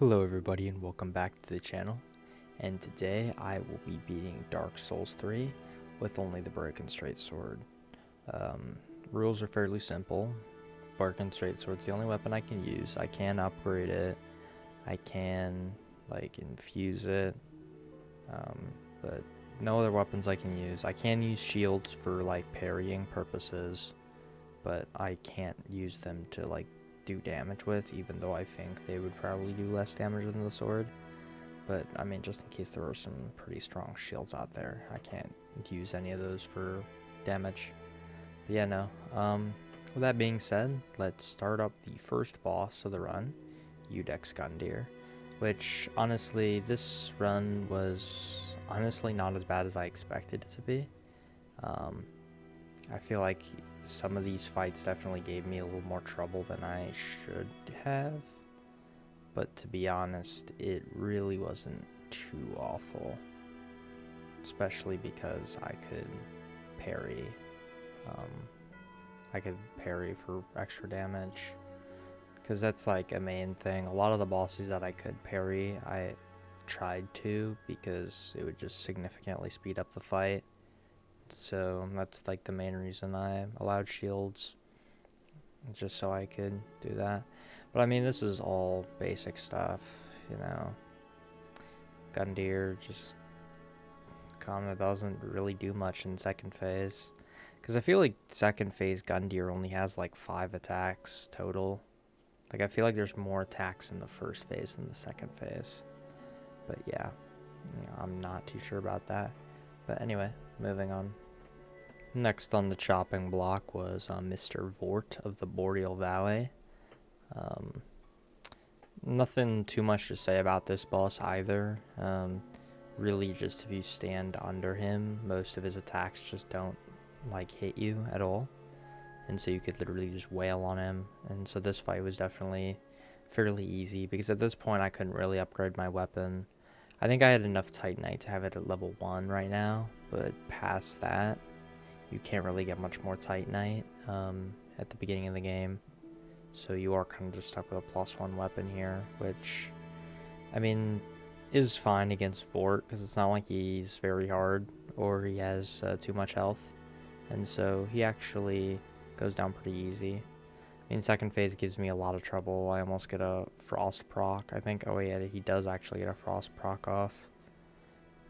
Hello everybody and welcome back to the channel, and today I will be beating Dark Souls 3 with only the Broken Straight Sword. Rules are fairly simple. Broken Straight Sword's the only weapon I can use. I can upgrade it, I can infuse it, but no other weapons I can use. I can use shields for parrying purposes, but I can't use them to do damage with, even though I think they would probably do less damage than the sword. But I mean, just in case there are some pretty strong shields out there, I can't use any of those for damage. But yeah, no. With that being said, let's start up the first boss of the run, Iudex Gundyr, which honestly, this run was honestly not as bad as I expected it to be. I feel like some of these fights definitely gave me a little more trouble than I should have. But to be honest, it really wasn't too awful. Especially because I could parry. I could parry for extra damage. Because that's a main thing. A lot of the bosses that I could parry, I tried to, because it would just significantly speed up the fight. So that's the main reason I allowed shields, just so I could do that. But I mean, this is all basic stuff, you know. Gundyr just kind of doesn't really do much in second phase, because I feel like second phase Gundyr only has 5 attacks total. I feel like there's more attacks in the first phase than the second phase. But yeah, I'm not too sure about that. But anyway, moving on. Next on the chopping block was Mr. Vort of the Boreal Valley. Nothing too much to say about this boss either. Really, just if you stand under him, most of his attacks just don't hit you at all, and so you could literally just wail on him. And so this fight was definitely fairly easy, because at this point I couldn't really upgrade my weapon. I think I had enough Titanite to have it at level 1 right now, but past that you can't really get much more Titanite at the beginning of the game. So you are kind of just stuck with a +1 weapon here, which, I mean, is fine against Vort, because it's not like he's very hard or he has too much health. And so he actually goes down pretty easy. I mean, second phase gives me a lot of trouble. I almost get a frost proc, I think. Oh yeah, he does actually get a frost proc off.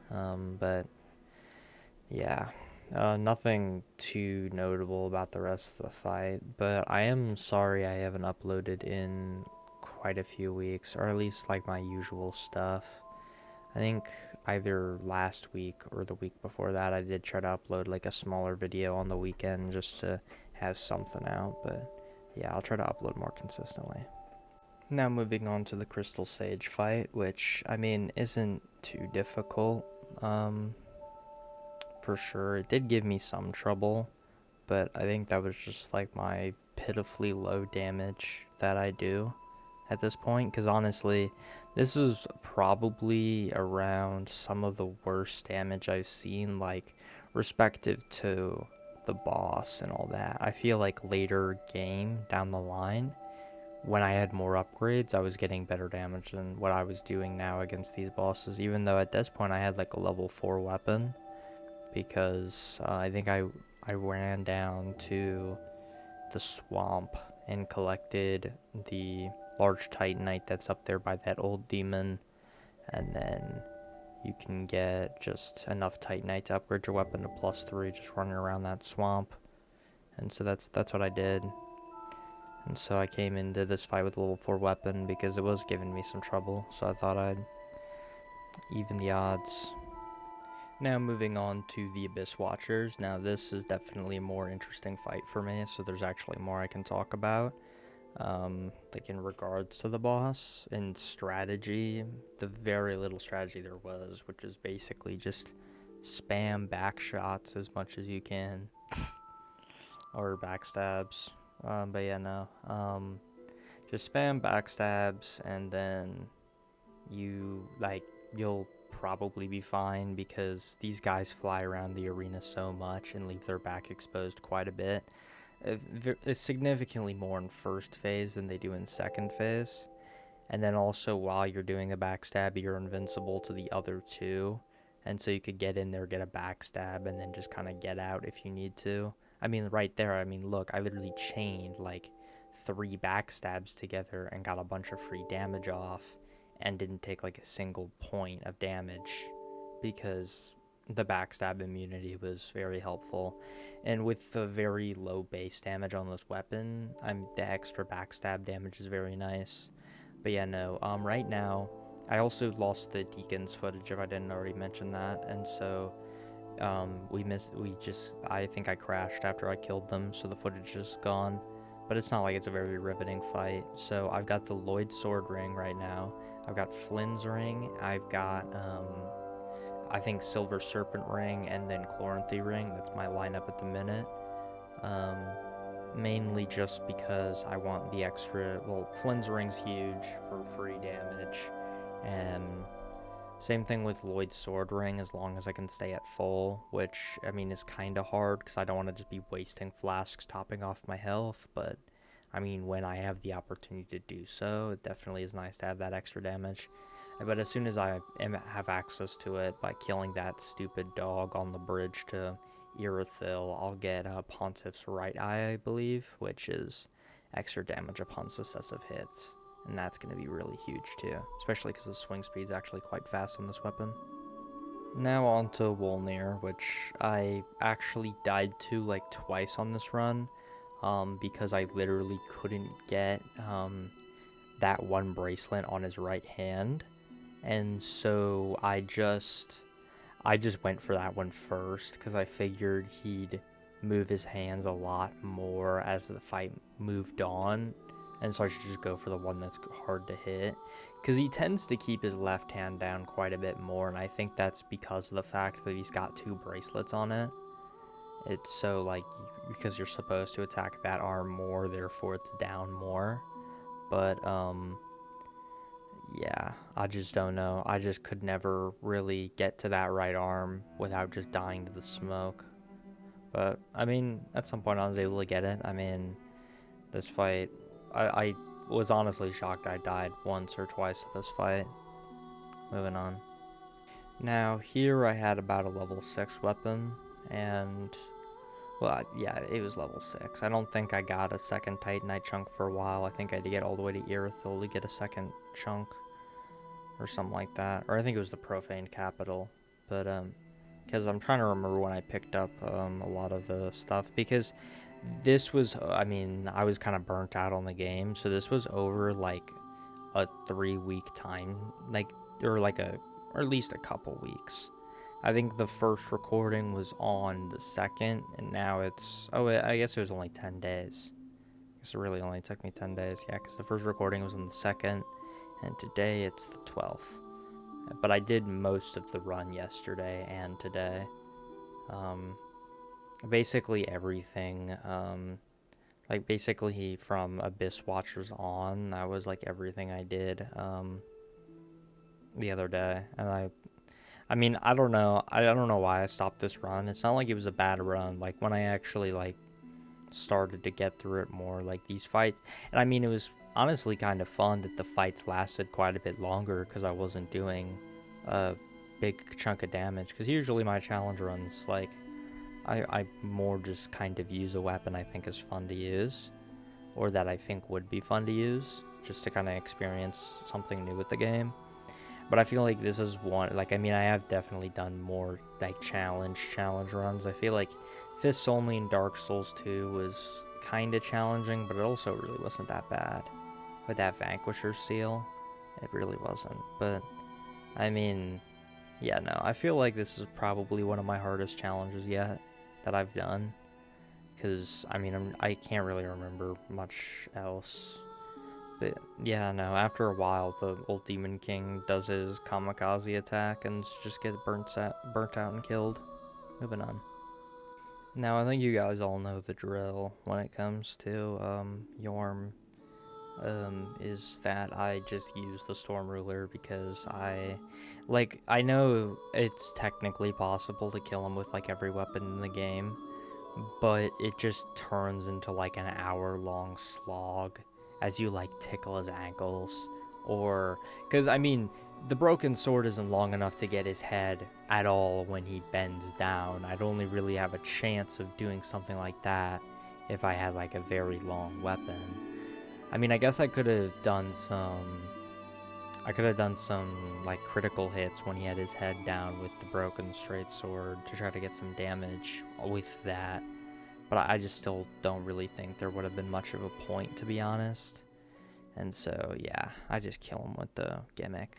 But yeah. Nothing too notable about the rest of the fight, but I am sorry I haven't uploaded in quite a few weeks, or at least my usual stuff. I think either last week or the week before that I did try to upload a smaller video on the weekend just to have something out, but yeah, I'll try to upload more consistently. Now moving on to the Crystal Sage fight, which, I mean, isn't too difficult. For sure, it did give me some trouble, but I think that was just my pitifully low damage that I do at this point, because honestly, this is probably around some of the worst damage I've seen, respective to the boss and all that. I feel later game down the line, when I had more upgrades, I was getting better damage than what I was doing now against these bosses, even though at this point I had a level 4 weapon, because I think I ran down to the swamp and collected the large Titanite that's up there by that old demon, and then you can get just enough Titanite to upgrade your weapon to +3 just running around that swamp. And so that's what I did. And so I came into this fight with a level 4 weapon because it was giving me some trouble, so I thought I'd even the odds. Now moving on to the Abyss Watchers. Now this is definitely a more interesting fight for me, so there's actually more I can talk about. In regards to the boss and strategy, the very little strategy there was, which is basically just spam back shots as much as you can, or backstabs. But yeah, no. Just spam backstabs, and then you'll probably be fine, because these guys fly around the arena so much and leave their back exposed quite a bit. It's significantly more in first phase than they do in second phase. And then also while you're doing a backstab, you're invincible to the other two. And so you could get in there, get a backstab, and then just kind of get out if you need to. I mean, right there, I mean, look, I literally chained like 3 backstabs together and got a bunch of free damage off and didn't take like a single point of damage because the backstab immunity was very helpful. And with the very low base damage on this weapon, the extra backstab damage is very nice. But yeah, no. Right now, I also lost the Deacons footage if I didn't already mention that, and so I think I crashed after I killed them, so the footage is gone. But it's not like it's a very riveting fight. So I've got the Lloyd Sword Ring right now. I've got Flynn's Ring. I've got I think Silver Serpent Ring and then Chloranthy Ring. That's my lineup at the minute. Um, Mainly just because I want the extra. Well, Flynn's Ring's huge for free damage, and same thing with Lloyd's Sword Ring, as long as I can stay at full, which, I mean, is kind of hard because I don't want to just be wasting flasks topping off my health, but, I mean, when I have the opportunity to do so, it definitely is nice to have that extra damage. But as soon as I have access to it by killing that stupid dog on the bridge to Irithyll, I'll get Pontiff's Right Eye, I believe, which is extra damage upon successive hits. And that's going to be really huge too, especially because the swing speed's actually quite fast on this weapon. Now on to Wolnir, which I actually died to like twice on this run, because I literally couldn't get that one bracelet on his right hand, and so I just went for that one first because I figured he'd move his hands a lot more as the fight moved on, and so I should just go for the one that's hard to hit, because he tends to keep his left hand down quite a bit more, and I think that's because of the fact that he's got 2 bracelets on it. It's so, like, because you're supposed to attack that arm more, therefore it's down more. But yeah, I just don't know. I just could never really get to that right arm without just dying to the smoke. But, I mean, at some point I was able to get it. I mean, this fight, I was honestly shocked I died once or twice to this fight. Moving on. Now, here I had about a level 6 weapon, and, well, yeah, it was level 6. I don't think I got a second Titanite chunk for a while. I think I had to get all the way to Irithyll to get a second chunk, or something like that. Or I think it was the Profane Capital, but, because I'm trying to remember when I picked up a lot of the stuff, because this was, I mean, I was kind of burnt out on the game, so this was over like a 3-week time, like, or like or at least a couple weeks. I think the first recording was on the 2nd, and now it's, oh, I guess it was only 10 days. I guess it really only took me 10 days, yeah, because the first recording was on the 2nd, and today it's the 12th. But I did most of the run yesterday and today. Basically everything, like basically from Abyss Watchers on, that was like everything I did the other day. And I mean, I don't know why I stopped this run. It's not like it was a bad run. Like when I actually like started to get through it more, like these fights, and I mean, it was honestly kind of fun that the fights lasted quite a bit longer because I wasn't doing a big chunk of damage, because usually my challenge runs, like, I more just kind of use a weapon I think is fun to use, or that I think would be fun to use, just to kind of experience something new with the game. But I feel like this is one, like, I mean, I have definitely done more, like, challenge runs. I feel like Fists Only in Dark Souls 2 was kind of challenging, but it also really wasn't that bad. With that Vanquisher seal, it really wasn't. But, I mean, yeah, no, I feel like this is probably one of my hardest challenges yet that I've done, because, I mean, I can't really remember much else. But yeah, no, after a while, the old Demon King does his kamikaze attack and just gets burnt out and killed. Moving on. Now, I think you guys all know the drill when it comes to Yorm. Is that I just use the Storm Ruler because I know it's technically possible to kill him with like every weapon in the game, but it just turns into like an hour-long slog as you like tickle his ankles or because I mean the broken sword isn't long enough to get his head at all when he bends down. I'd only really have a chance of doing something like that if I had like a very long weapon. I mean, I guess I could have done some like critical hits when he had his head down with the broken straight sword to try to get some damage with that. But I just still don't really think there would have been much of a point, to be honest. And so, yeah, I just kill him with the gimmick.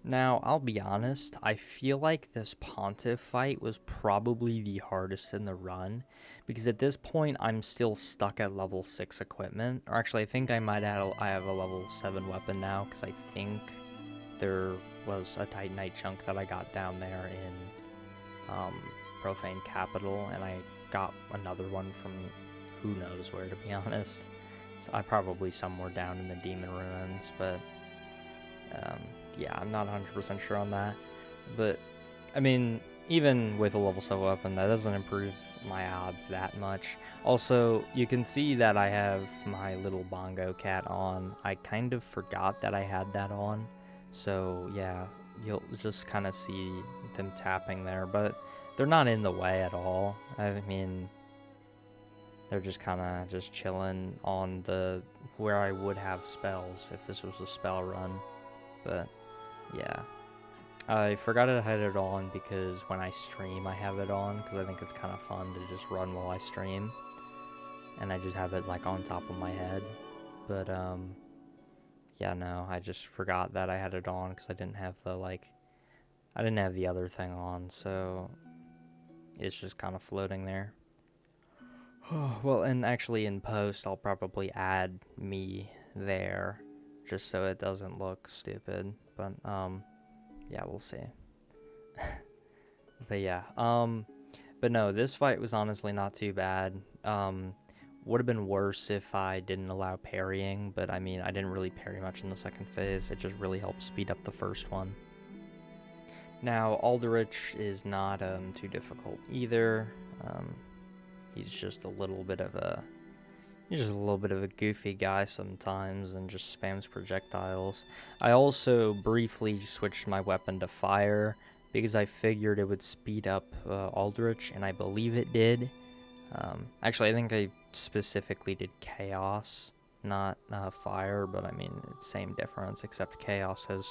Now, I'll be honest, I feel like this Pontiff fight was probably the hardest in the run, because at this point, I'm still stuck at level 6 equipment. Or actually, I think I have a level 7 weapon now, because I think there was a Titanite chunk that I got down there in Profane Capital, and I got another one from who knows where, to be honest. So I probably somewhere down in the Demon Ruins, but yeah, I'm not 100% sure on that. But I mean, even with a level 7 weapon, that doesn't improve my odds that much. Also, you can see that I have my little bongo cat on. I kind of forgot that I had that on. So yeah, you'll just kind of see them tapping there, but they're not in the way at all. I mean, they're just kind of just chilling on the where I would have spells if this was a spell run. But yeah, I forgot I had it on because when I stream I have it on because I think it's kind of fun to just run while I stream, and I just have it like on top of my head. But yeah, no, I just forgot that I had it on because I didn't have the other thing on, so it's just kind of floating there. Well, and actually in post I'll probably add me there just so it doesn't look stupid, but yeah, we'll see. But yeah, but no, this fight was honestly not too bad. Would have been worse if I didn't allow parrying, but I mean, I didn't really parry much in the second phase. It just really helped speed up the first one. Now, Aldrich is not too difficult either. He's just a little bit of a goofy guy sometimes and just spams projectiles. I also briefly switched my weapon to fire because I figured it would speed up Aldrich, and I believe it did. Actually, I think I specifically did chaos, not fire, but I mean, it's same difference, except chaos has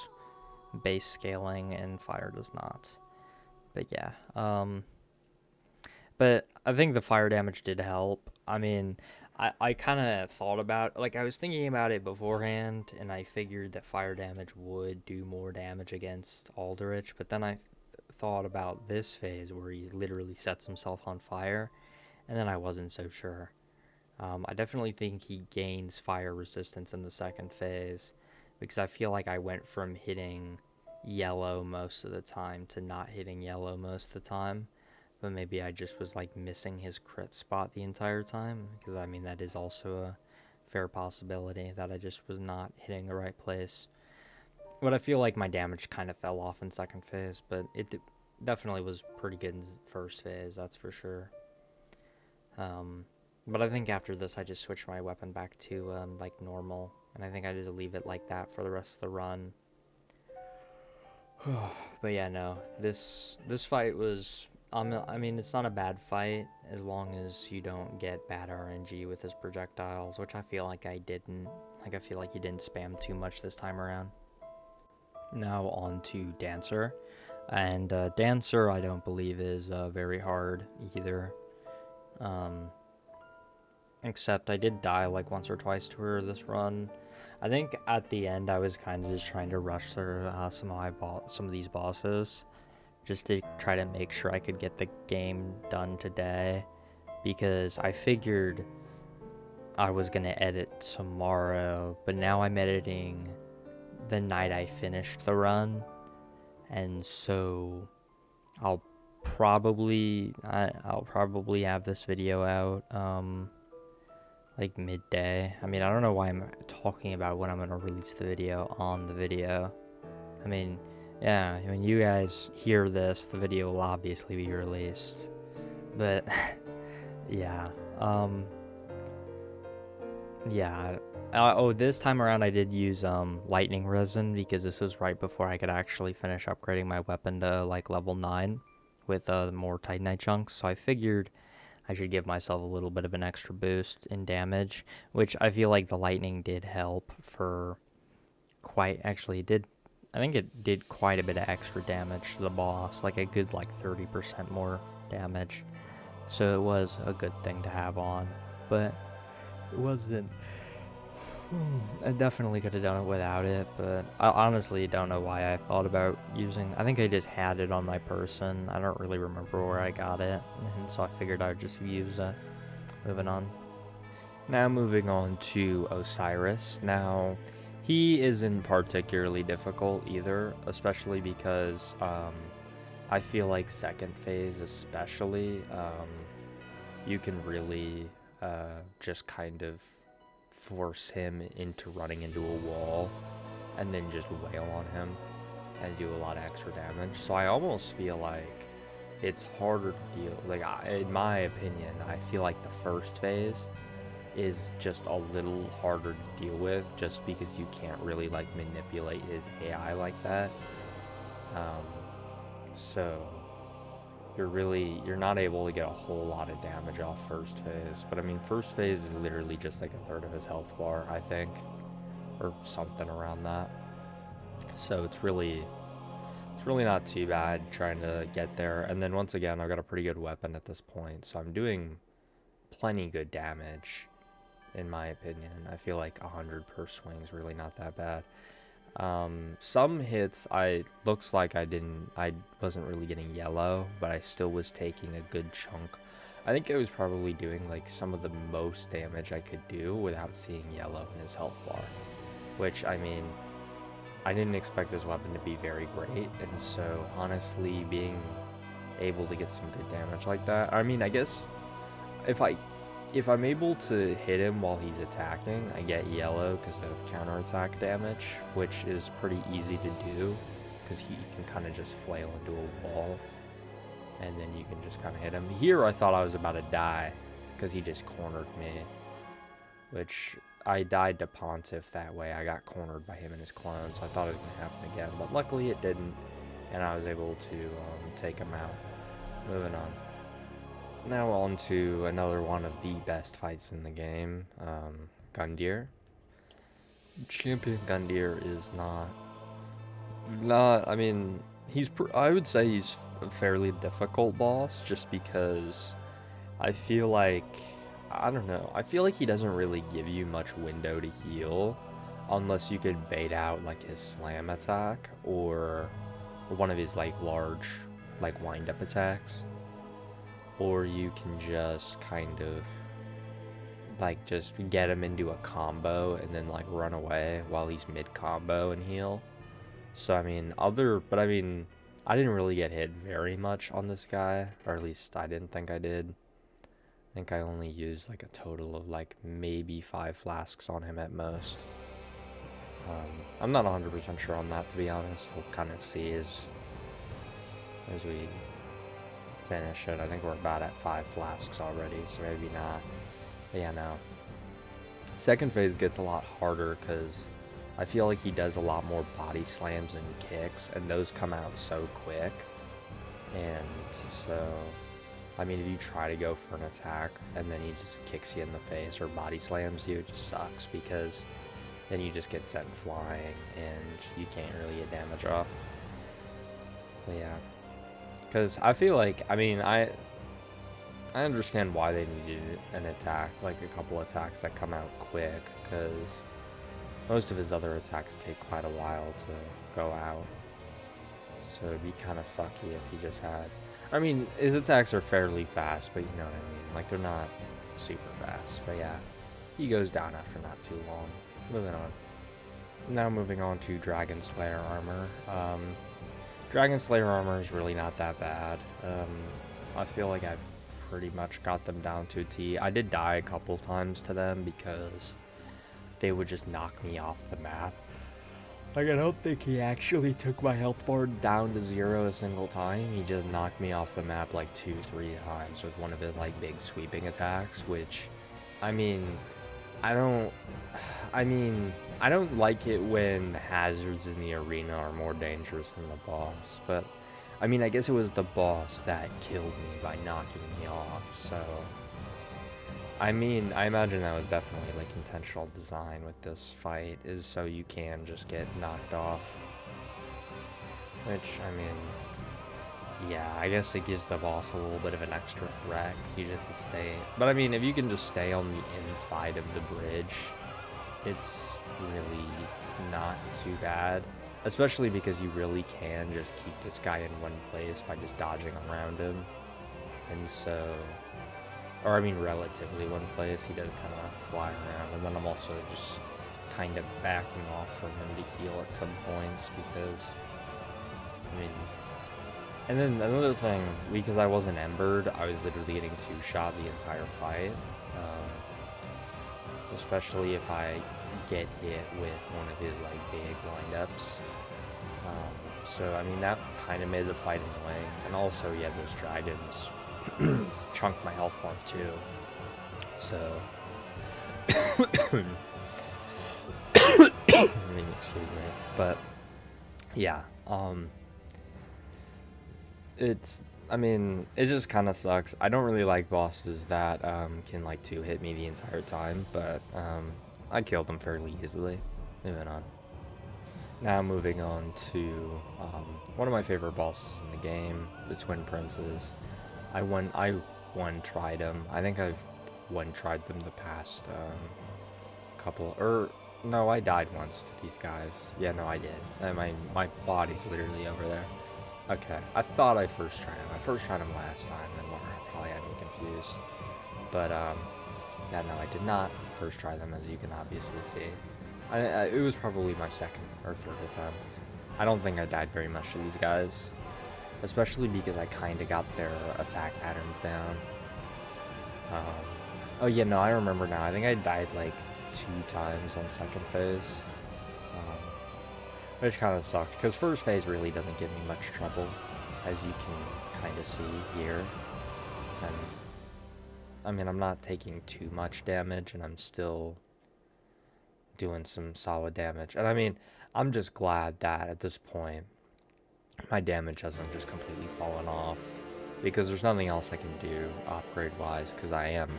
base scaling and fire does not. But yeah, but I think the fire damage did help. I mean, I kind of thought about, like, I was thinking about it beforehand, and I figured that fire damage would do more damage against Aldrich, but then I thought about this phase where he literally sets himself on fire, and then I wasn't so sure. I definitely think he gains fire resistance in the second phase, because I feel like I went from hitting yellow most of the time to not hitting yellow most of the time. But maybe I just was like missing his crit spot the entire time, because I mean, that is also a fair possibility that I just was not hitting the right place. But I feel like my damage kind of fell off in second phase, but it definitely was pretty good in first phase, that's for sure. But I think after this I just switched my weapon back to like normal, and I think I just leave it like that for the rest of the run. But yeah, no, this fight was, I mean, it's not a bad fight as long as you don't get bad RNG with his projectiles, which I feel like I didn't. Like, I feel like he didn't spam too much this time around. Now on to Dancer. And Dancer I don't believe is very hard either. Except I did die like once or twice to her this run. I think at the end I was kind of just trying to rush through some of these bosses, just to try to make sure I could get the game done today, because I figured I was gonna edit tomorrow, but now I'm editing the night I finished the run, and so I'll probably have this video out like midday. I mean, I don't know why I'm talking about when I'm gonna release the video on the video. I mean, yeah, when you guys hear this, the video will obviously be released. But yeah, Yeah. Oh, this time around I did use lightning resin because this was right before I could actually finish upgrading my weapon to like level 9 with more Titanite chunks. So I figured I should give myself a little bit of an extra boost in damage, which I feel like the lightning did help for quite actually it did I think it did quite a bit of extra damage to the boss, like a good like 30% more damage. So it was a good thing to have on, but it wasn't. I definitely could have done it without it, but I honestly don't know why I thought about using. I think I just had it on my person. I don't really remember where I got it, and so I figured I would just use it. Moving on. Now moving on to Osiris. Now, he isn't particularly difficult either, especially because I feel like second phase especially, you can really just kind of force him into running into a wall and then just wail on him and do a lot of extra damage. So I almost feel like it's harder to deal. Like, in my opinion, I feel like the first phase is just a little harder to deal with just because you can't really like manipulate his AI like that. Um, so you're not able to get a whole lot of damage off first phase. But I mean, first phase is literally just like a third of his health bar, I think, or something around that. So it's really not too bad trying to get there. And then once again, I've got a pretty good weapon at this point, so I'm doing plenty good damage in my opinion. I feel like 100 per swing is really not that bad. Some hits looks like I wasn't really getting yellow, but I still was taking a good chunk. I think I was probably doing like some of the most damage I could do without seeing yellow in his health bar, which I mean, I didn't expect this weapon to be very great, and so honestly being able to get some good damage like that, I mean, I guess if I'm able to hit him while he's attacking, I get yellow because of counterattack damage, which is pretty easy to do because he can kind of just flail into a wall and then you can just kind of hit him. Here I thought I was about to die because he just cornered me, which I died to Pontiff that way. I got cornered by him and his clone, so I thought it was going to happen again, but luckily it didn't, and I was able to take him out. Moving on. Now on to another one of the best fights in the game, Gundyr. Champion Gundyr is I mean, I would say he's a fairly difficult boss just because I feel like, I don't know, I feel like he doesn't really give you much window to heal unless you could bait out like his slam attack or one of his like large like wind up attacks. Or you can just kind of like just get him into a combo and then like run away while he's mid combo and heal. So I mean, I didn't really get hit very much on this guy, or at least I didn't think I did. I think I only used like a total of like maybe 5 flasks on him at most. I'm not 100% sure on that, to be honest. We'll kind of see as we finish it. I think we're about at 5 flasks already, so maybe not. But yeah, no. Second phase gets a lot harder because I feel like he does a lot more body slams and kicks, and those come out so quick. And so, I mean, if you try to go for an attack and then he just kicks you in the face or body slams you, it just sucks because then you just get sent flying and you can't really get damage off. But yeah. Because I feel like, I mean, I understand why they needed an attack, like a couple attacks that come out quick, because most of his other attacks take quite a while to go out. So it'd be kind of sucky if he just had... I mean, his attacks are fairly fast, but you know what I mean. Like, they're not super fast. But yeah, he goes down after not too long. Moving on. Now moving on to Dragon Slayer armor. Dragon Slayer armor is really not that bad. I feel like I've pretty much got them down to a T. I did die a couple times to them because they would just knock me off the map. Like, I don't think he actually took my health bar down to 0 a single time. He just knocked me off the map like 2-3 times with one of his like big sweeping attacks, which, I mean, I don't. I mean, I don't like it when the hazards in the arena are more dangerous than the boss, but I mean, I guess it was the boss that killed me by knocking me off, so. I mean, I imagine that was definitely like intentional design with this fight, is so you can just get knocked off. Which, I mean, yeah, I guess it gives the boss a little bit of an extra threat. You just have to stay. But I mean, if you can just stay on the inside of the bridge, it's really not too bad. Especially because you really can just keep this guy in one place by just dodging around him. And so, or I mean, relatively one place. He does kind of fly around. And then I'm also just kind of backing off from him to heal at some points because, I mean, and then another thing, because I wasn't embered, I was literally getting two-shot the entire fight. Especially if I get hit with one of his like big windups. So I mean that kind of made the fight annoying, and also yeah, those dragons chunk my health more too. So I mean, excuse me, but yeah, it's. I mean, it just kind of sucks. I don't really like bosses that can like two hit me the entire time, but I killed them fairly easily. Moving on. Now moving on to one of my favorite bosses in the game, the Twin Princes. I one tried them. I think I've one tried them the past couple. Or no, I died once to these guys. Yeah, no, I did. And my body's literally over there. Okay, I thought I first tried him. I first tried him last time, and Laura probably had me confused. But yeah, no, I did not first try them, as you can obviously see. It was probably my second or third attempt. I don't think I died very much to these guys, especially because I kind of got their attack patterns down. Oh yeah, no, I remember now. I think I died like 2 times on second phase, which kind of sucked because first phase really doesn't give me much trouble, as you can kind of see here. And I mean, I'm not taking too much damage, and I'm still doing some solid damage. And I mean, I'm just glad that at this point, my damage hasn't just completely fallen off, because there's nothing else I can do upgrade-wise, because I am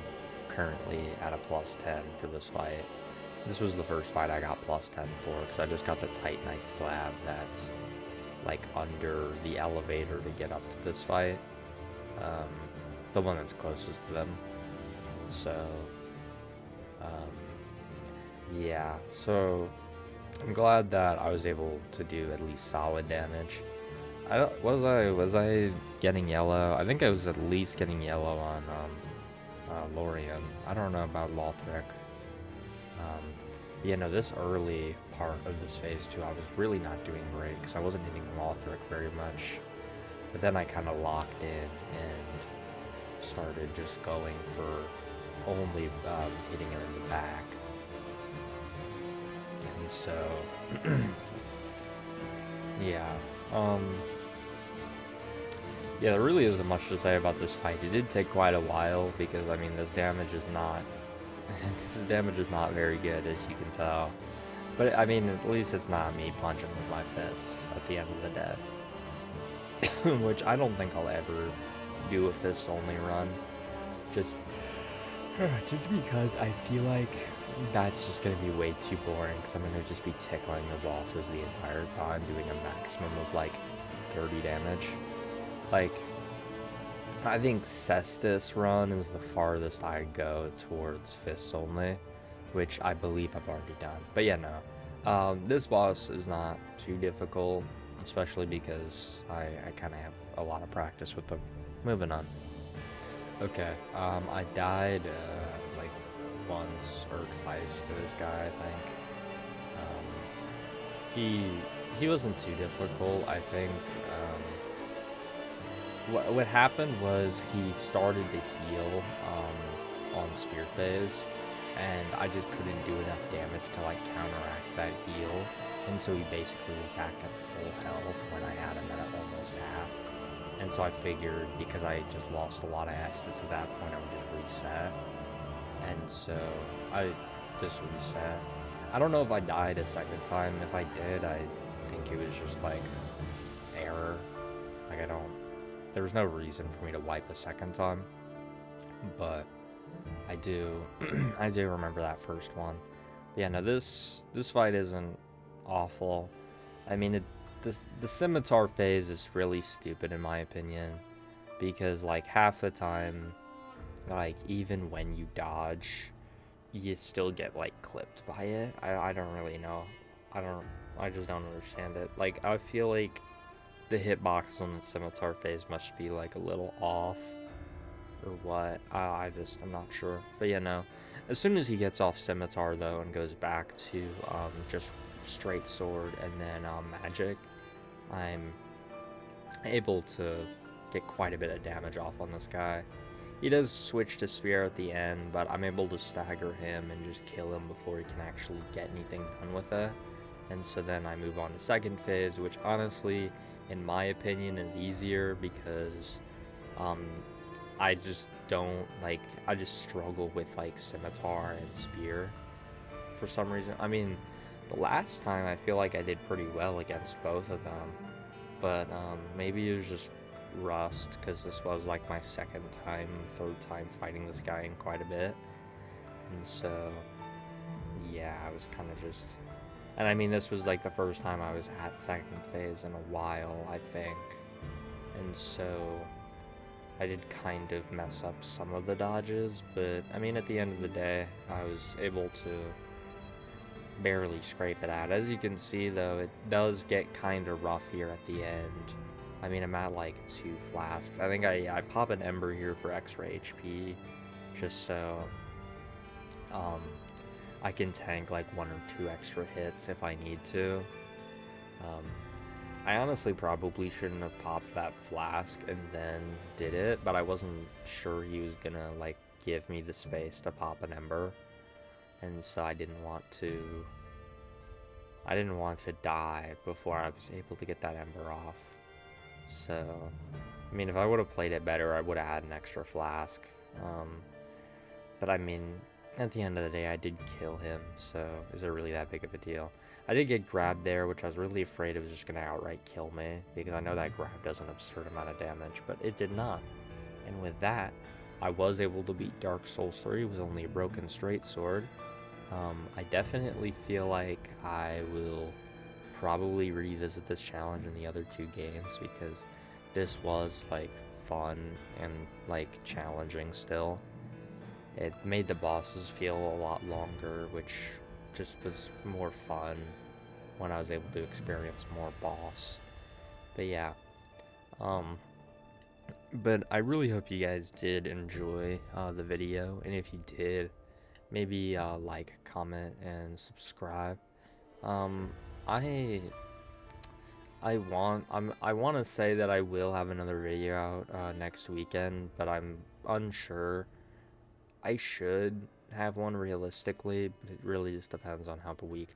currently at a plus 10 for this fight. This was the first fight I got plus 10 for, because I just got the Titanite slab that's like under the elevator to get up to this fight. The one that's closest to them. So, yeah, so I'm glad that I was able to do at least solid damage. Was I getting yellow? I think I was at least getting yellow on Lorien. I don't know about Lothric. Yeah, no, this early part of this phase 2, I was really not doing great because I wasn't hitting Lothric very much. But then I kind of locked in and started just going for only hitting him in the back. And so, yeah, yeah, there really isn't much to say about this fight. It did take quite a while because, I mean, this damage is not very good, as you can tell. But I mean, at least it's not me punching with my fists at the end of the day. Which I don't think I'll ever do a fists only run. Just because I feel like that's just gonna be way too boring, because I'm gonna just be tickling the bosses the entire time, doing a maximum of like 30 damage. Like, I think Cestus run is the farthest I go towards fists only, which I believe I've already done. But yeah, no. This boss is not too difficult, especially because I kind of have a lot of practice with them. Moving on. Okay, I died like once or twice to this guy, I think. He wasn't too difficult, I think. What happened was he started to heal on spear phase, and I just couldn't do enough damage to like counteract that heal, and so he basically was back at full health when I had him at almost half. And so I figured, because I just lost a lot of Estus at that point, I would just reset. And so I just reset. I don't know if I died a second time. If I did, I think it was just like error. Like there was no reason for me to wipe a second time. But I do, I do remember that first one. But yeah, no, this fight isn't awful. I mean, the scimitar phase is really stupid in my opinion, because like half the time, like even when you dodge, you still get like clipped by it. I don't really know. I just don't understand it. Like I feel like the hitboxes on the scimitar phase must be like a little off or what. I'm not sure. But yeah, no. As soon as he gets off scimitar though and goes back to just straight sword and then magic, I'm able to get quite a bit of damage off on this guy. He does switch to spear at the end, but I'm able to stagger him and just kill him before he can actually get anything done with it. And so then I move on to second phase, which honestly, in my opinion, is easier because I just don't like, I just struggle with like scimitar and spear for some reason. I mean, the last time I feel like I did pretty well against both of them, but maybe it was just rust because this was like my third time fighting this guy in quite a bit. And so, yeah, I was kind of just, and I mean, this was like the first time I was at second phase in a while, I think. And so I did kind of mess up some of the dodges, but I mean, at the end of the day, I was able to barely scrape it out. As you can see though, it does get kind of rough here at the end. I mean, I'm at like 2 flasks. I think I pop an ember here for extra HP, just so I can tank like 1 or 2 extra hits if I need to. I honestly probably shouldn't have popped that flask and then did it, but I wasn't sure he was gonna like give me the space to pop an ember, and so I didn't want to die before I was able to get that ember off. So, I mean, if I would have played it better, I would have had an extra flask. But I mean, at the end of the day, I did kill him, so is it really that big of a deal? I did get grabbed there, which I was really afraid it was just going to outright kill me, because I know that grab does an absurd amount of damage, but it did not. And with that, I was able to beat Dark Souls 3 with only a broken straight sword. I definitely feel like I will probably revisit this challenge in the other 2 games, because this was like fun and like challenging still. It made the bosses feel a lot longer, which just was more fun when I was able to experience more boss. But yeah, but I really hope you guys did enjoy the video, and if you did, maybe like, comment, and subscribe. I want to say that I will have another video out next weekend, but I'm unsure. I should have one realistically, but it really just depends on how the week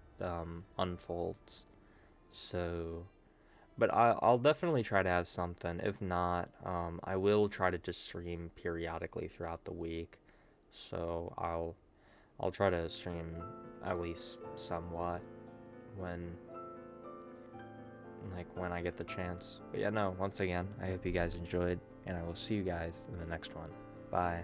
unfolds. So, but I'll definitely try to have something. If not, I will try to just stream periodically throughout the week. So I'll try to stream at least somewhat when I get the chance. But yeah, no, once again, I hope you guys enjoyed, and I will see you guys in the next one. Bye.